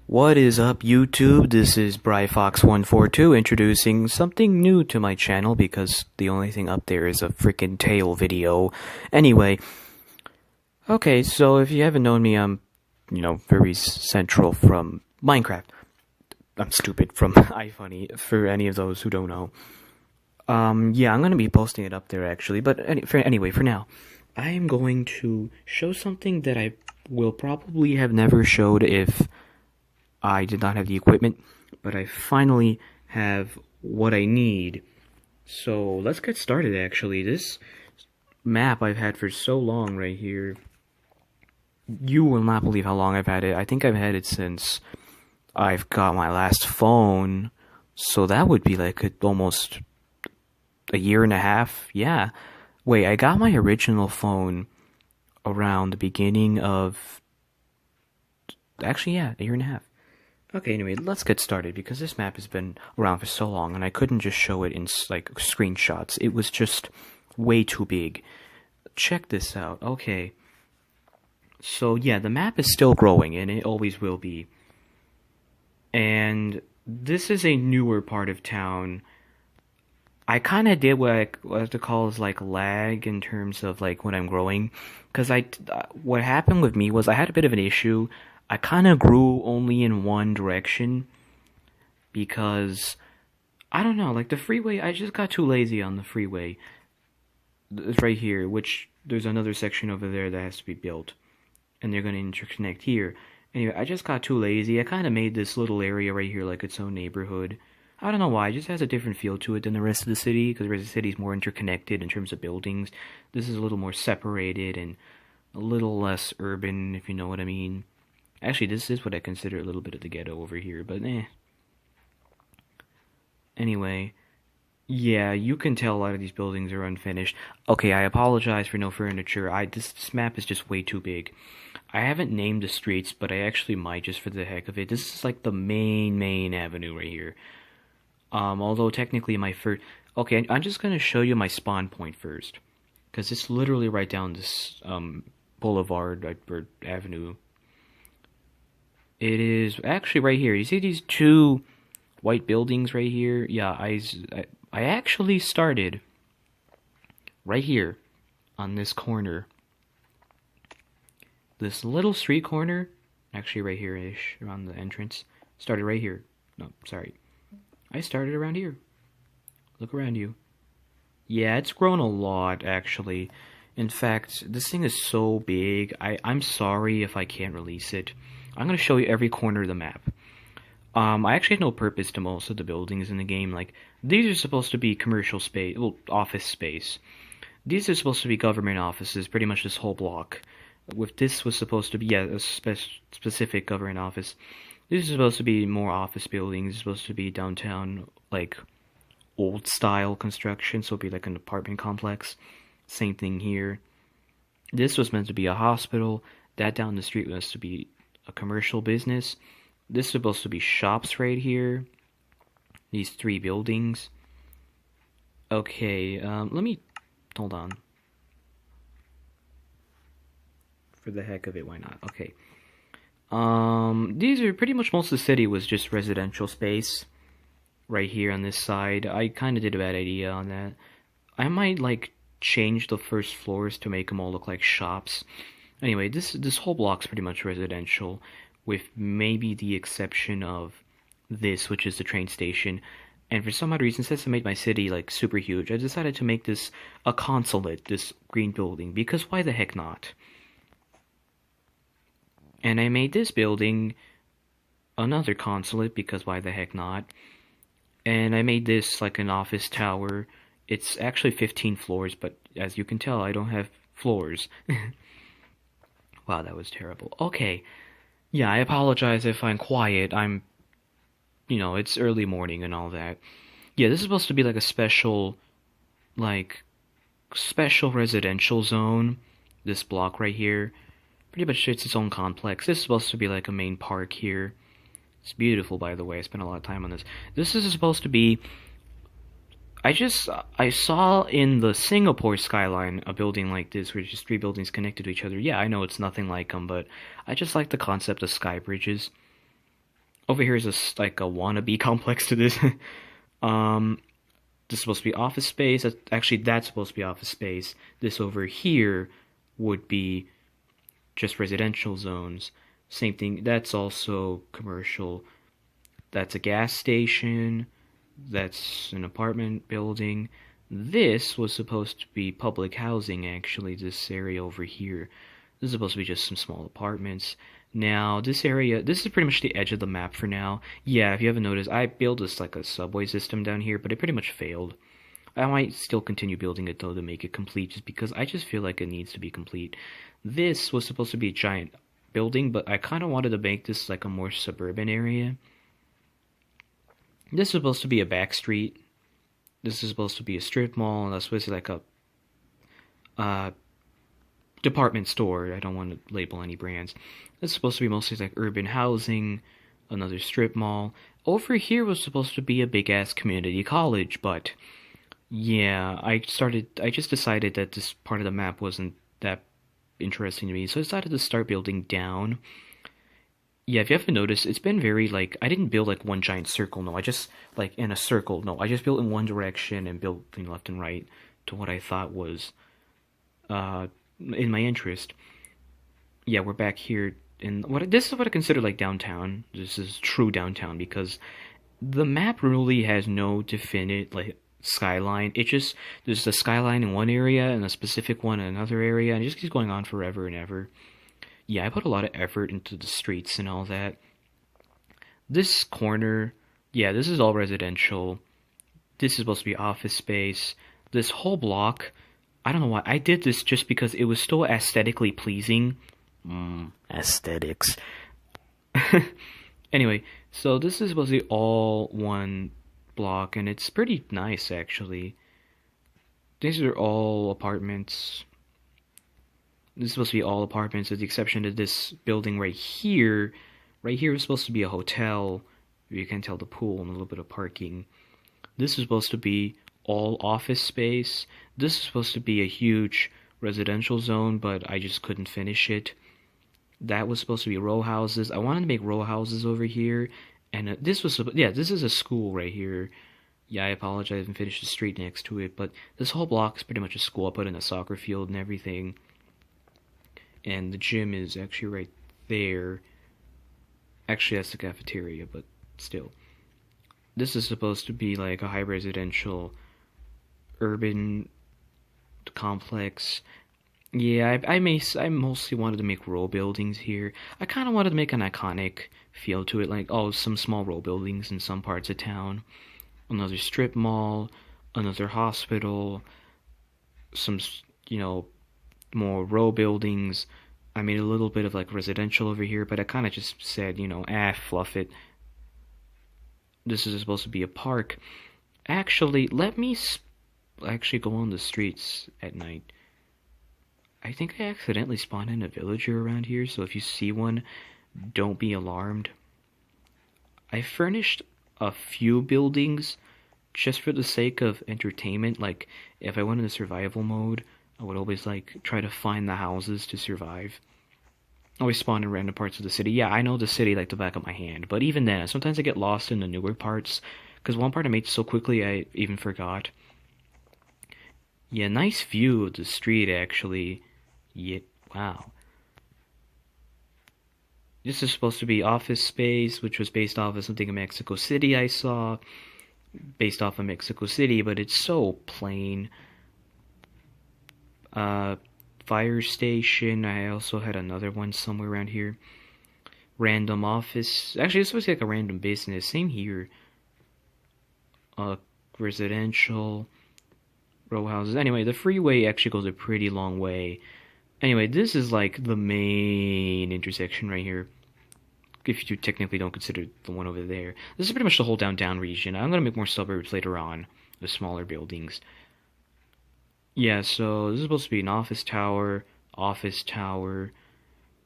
What is up, YouTube? This is BryFox142 introducing something new to my channel because the only thing up there is a freaking tail video. Anyway, okay, so if you haven't known me, I'm, very central from Minecraft. I'm stupid, from iFunny, for any of those who don't know. Yeah, I'm gonna be posting it up there actually, but anyway, for now, I am going to show something that I will probably have never showed if I did not have the equipment, but I finally have what I need. So let's get started actually. This map I've had for so long right here. You will not believe how long I've had it. I think I've had it since I've got my last phone. So that would be like almost a year and a half. Yeah. Wait, I got my original phone around the beginning of... Actually, yeah, a year and a half. Okay, anyway, let's get started, because this map has been around for so long, and I couldn't just show it in, like, screenshots. It was just way too big. Check this out. Okay. So, yeah, the map is still growing, and it always will be. And this is a newer part of town. I kind of did what I have to call is, like, lag in terms of, like, when I'm growing. Because what happened with me was I had a bit of an issue. I kind of grew only in one direction because, I don't know, like the freeway, I just got too lazy on the freeway. It's right here, which there's another section over there that has to be built, and they're going to interconnect here. Anyway, I just got too lazy. I kind of made this little area right here like its own neighborhood. I don't know why, it just has a different feel to it than the rest of the city, because the rest of the city is more interconnected in terms of buildings. This is a little more separated and a little less urban, if you know what I mean. Actually, this is what I consider a little bit of the ghetto over here, but eh. Anyway, yeah, you can tell a lot of these buildings are unfinished. Okay, I apologize for no furniture. This map is just way too big. I haven't named the streets, but I actually might just for the heck of it. This is like the main avenue right here. Although technically my first... Okay, I'm just gonna show you my spawn point first, because it's literally right down this, boulevard, or avenue. It is actually right here. You see these two white buildings right here? Yeah, I actually started right here on this corner. This little street corner, actually right here-ish, around the entrance. Started right here. No, sorry. I started around here. Look around you. Yeah, it's grown a lot, actually. In fact, this thing is so big, I'm sorry if I can't release it. I'm going to show you every corner of the map. I actually had no purpose to most of the buildings in the game. Like, these are supposed to be commercial space, well, office space. These are supposed to be government offices, pretty much this whole block. With this was supposed to be, yeah, a specific government office. This is supposed to be more office buildings. It's supposed to be downtown, like, old-style construction, so it'd be like an apartment complex. Same thing here. This was meant to be a hospital. That down the street was to be a commercial business. This is supposed to be shops right here. These three buildings. Okay, let me... Hold on. For the heck of it, why not? Okay. These are pretty much most of the city was just residential space. Right here on this side. I kind of did a bad idea on that. I might, like, change the first floors to make them all look like shops. Anyway, this whole block's pretty much residential, with maybe the exception of this, which is the train station. And for some odd reason, since I made my city, like, super huge, I decided to make this a consulate, this green building, because why the heck not? And I made this building another consulate, because why the heck not? And I made this, like, an office tower. It's actually 15 floors, but as you can tell, I don't have floors. Wow, that was terrible. Okay. Yeah, I apologize if I'm quiet. I'm, it's early morning and all that. Yeah, this is supposed to be like a special residential zone. This block right here. Pretty much it's its own complex. This is supposed to be like a main park here. It's beautiful, by the way. I spent a lot of time on this. This is supposed to be... I saw in the Singapore skyline a building like this, where it's just three buildings connected to each other. Yeah, I know it's nothing like them, but I just like the concept of sky bridges. Over here is like a wannabe complex to this. um, this is supposed to be office space. Actually, that's supposed to be office space. This over here would be just residential zones. Same thing. That's also commercial. That's a gas station. That's an apartment building. This was supposed to be public housing, actually, this area over here. This is supposed to be just some small apartments. Now, this area, this is pretty much the edge of the map for now. Yeah, if you haven't noticed, I built this like a subway system down here, but it pretty much failed. I might still continue building it though to make it complete, just because I just feel like it needs to be complete. This was supposed to be a giant building, but I kind of wanted to make this like a more suburban area. This is supposed to be a back street. This is supposed to be a strip mall, and that's supposed to be like a department store. I don't want to label any brands. It's supposed to be mostly like urban housing, another strip mall. Over here was supposed to be a big ass community college, but yeah, I just decided that this part of the map wasn't that interesting to me, so I decided to start building down. Yeah, if you haven't noticed, it's been very like, I didn't build like one giant circle, no, I just like in a circle, no, I just built in one direction and built left and right to what I thought was in my interest. Yeah, we're back here in this is what I consider like downtown. This is true downtown because the map really has no definite like skyline. It just there's a skyline in one area and a specific one in another area, and it just keeps going on forever and ever. Yeah, I put a lot of effort into the streets and all that. This corner, yeah, this is all residential. This is supposed to be office space. This whole block, I don't know why. I did this just because it was so aesthetically pleasing. Aesthetics. Anyway, so this is supposed to be all one block, and it's pretty nice, actually. These are all apartments. This is supposed to be all apartments with the exception of this building right here. Right here is supposed to be a hotel. You can tell the pool and a little bit of parking. This is supposed to be all office space. This is supposed to be a huge residential zone, but I just couldn't finish it. That was supposed to be row houses. I wanted to make row houses over here. And this was, yeah, this is a school right here. Yeah, I apologize, I didn't finish the street next to it, but this whole block is pretty much a school. I put in a soccer field and everything. And the gym is actually right there. Actually, that's the cafeteria, but still. This is supposed to be like a high residential urban complex. Yeah, I mostly wanted to make row buildings here. I kind of wanted to make an iconic feel to it, like, oh, some small row buildings in some parts of town. Another strip mall, another hospital, some, more row buildings. I made a little bit of like residential over here, but I kind of just said, fluff it. This is supposed to be a park. Actually, let me actually go on the streets at night. I think I accidentally spawned in a villager around here, so if you see one, don't be alarmed. I furnished a few buildings just for the sake of entertainment. Like, if I went into survival mode, I would always like try to find the houses to survive. I always spawn in random parts of the city. Yeah, I know the city like the back of my hand, but even then, sometimes I get lost in the newer parts, because one part I made so quickly I even forgot. Yeah, nice view of the street, actually. Yeah, wow. This is supposed to be office space, which was based off of something in Mexico City I saw. Based off of Mexico City, but it's so plain. Fire station. I also had another one somewhere around here. Random office. Actually, this was like a random business. Same here. Residential. Row houses. Anyway, the freeway actually goes a pretty long way. Anyway, this is like the main intersection right here. If you technically don't consider the one over there. This is pretty much the whole downtown region. I'm going to make more suburbs later on. The smaller buildings. Yeah, so this is supposed to be an office tower.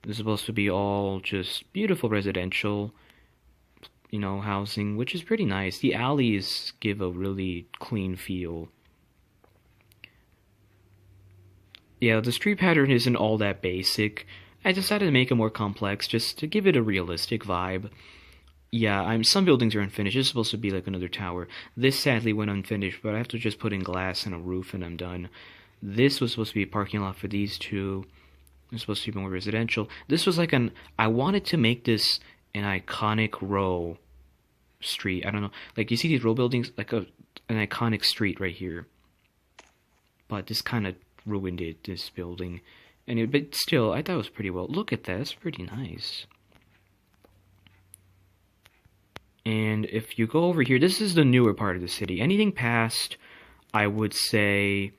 This is supposed to be all just beautiful residential, housing, which is pretty nice. The alleys give a really clean feel. Yeah, the street pattern isn't all that basic. I decided to make it more complex just to give it a realistic vibe. Yeah, some buildings are unfinished. It's supposed to be like another tower. This sadly went unfinished, but I have to just put in glass and a roof and I'm done. This was supposed to be a parking lot for these two. It's supposed to be more residential. This was like I wanted to make this an iconic row street. I don't know. Like you see these row buildings, like an iconic street right here. But this kind of ruined it, this building. But still, I thought it was pretty well. Look at that. It's pretty nice. And if you go over here, this is the newer part of the city. Anything past, I would say,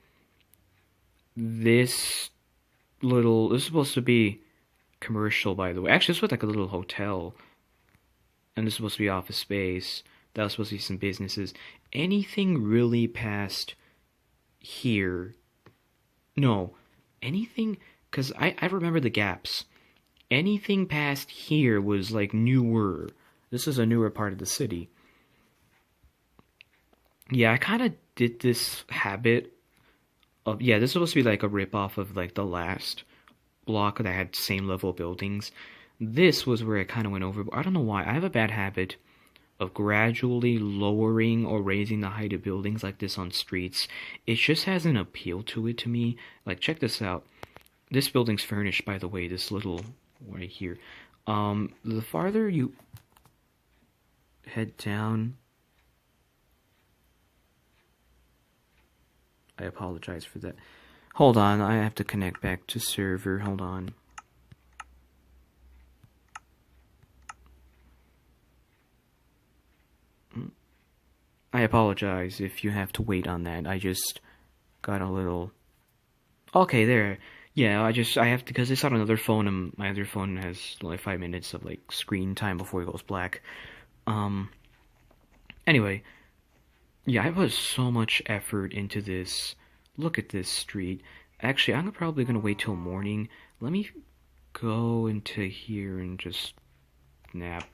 this is supposed to be commercial, by the way. Actually, this was like a little hotel. And this is supposed to be office space. That was supposed to be some businesses. Anything really past here. No. Anything, because I remember the gaps. Anything past here was like newer. This is a newer part of the city. Yeah, I kind of did this habit of, yeah, this is supposed to be like a rip-off of like the last block that had same level buildings. This was where I kind of went over. I don't know why. I have a bad habit of gradually lowering or raising the height of buildings like this on streets. It just has an appeal to it to me. Like, check this out. This building's furnished, by the way, this little right here. The farther you head down, I apologize for that. Hold on, I have to connect back to server. Hold on. I apologize if you have to wait on that. I just got a little... Okay, there. Yeah, I have to, because it's on another phone, and my other phone has only 5 minutes of, like, screen time before it goes black. Anyway, yeah, I put so much effort into this. Look at this street. Actually, I'm probably gonna wait till morning. Let me go into here and just nap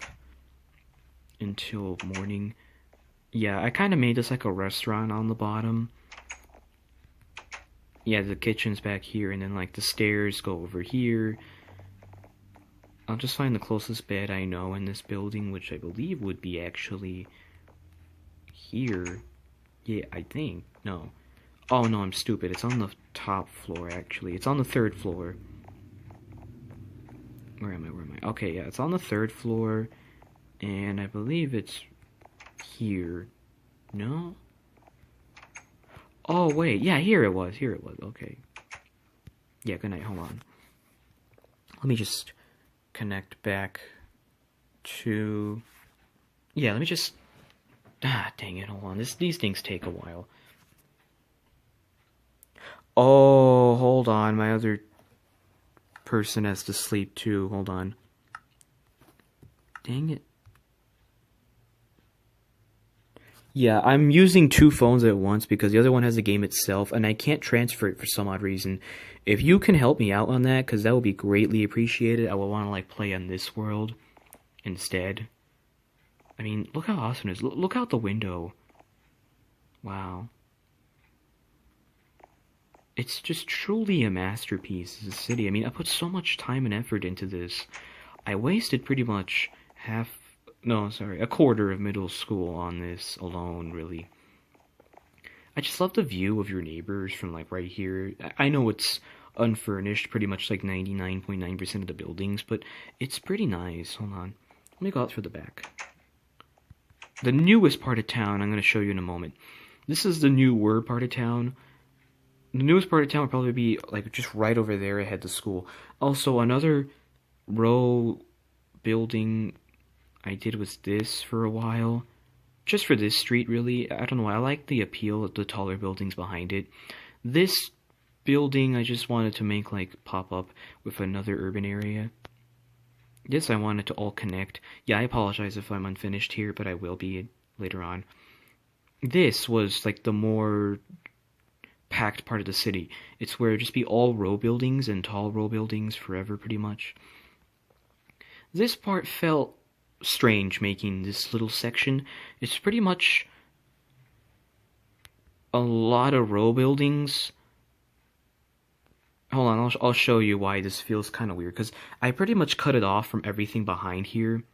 until morning. Yeah, I kind of made this like a restaurant on the bottom. Yeah, the kitchen's back here, and then like the stairs go over here. I'll just find the closest bed I know in this building, which I believe would be actually here. Yeah, I think. No. Oh, no, I'm stupid. It's on the top floor, actually. It's on the 3rd floor. Where am I? Okay, yeah, it's on the 3rd floor, and I believe it's here. No? Oh, wait. Yeah, here it was. Okay. Yeah, good night. Hold on. Let me just connect back to... Yeah, let me just... Ah, dang it. Hold on. These things take a while. Oh, hold on. My other person has to sleep, too. Hold on. Dang it. Yeah, I'm using 2 phones at once because the other one has the game itself, and I can't transfer it for some odd reason. If you can help me out on that, because that would be greatly appreciated, I would want to, like, play on this world instead. I mean, look how awesome it is. Look out the window. Wow. It's just truly a masterpiece as a city. I mean, I put so much time and effort into this. I wasted pretty much a quarter of middle school on this alone, really. I just love the view of your neighbors from, like, right here. I know it's unfurnished, pretty much like 99.9% of the buildings, but it's pretty nice. Hold on. Let me go out through the back. The newest part of town, I'm going to show you in a moment. This is the newer part of town. The newest part of town would probably be, like, just right over there ahead of school. Also, another row building I did was this for a while. Just for this street, really. I don't know why. I like the appeal of the taller buildings behind it. This building I just wanted to make, like, pop up with another urban area. This I wanted to all connect. Yeah, I apologize if I'm unfinished here, but I will be later on. This was, like, the more packed part of the city. It's where it'd just be all row buildings and tall row buildings forever, pretty much. This part felt strange, making this little section. It's pretty much a lot of row buildings. Hold on, I'll show you why this feels kind of weird, because I pretty much cut it off from everything behind here.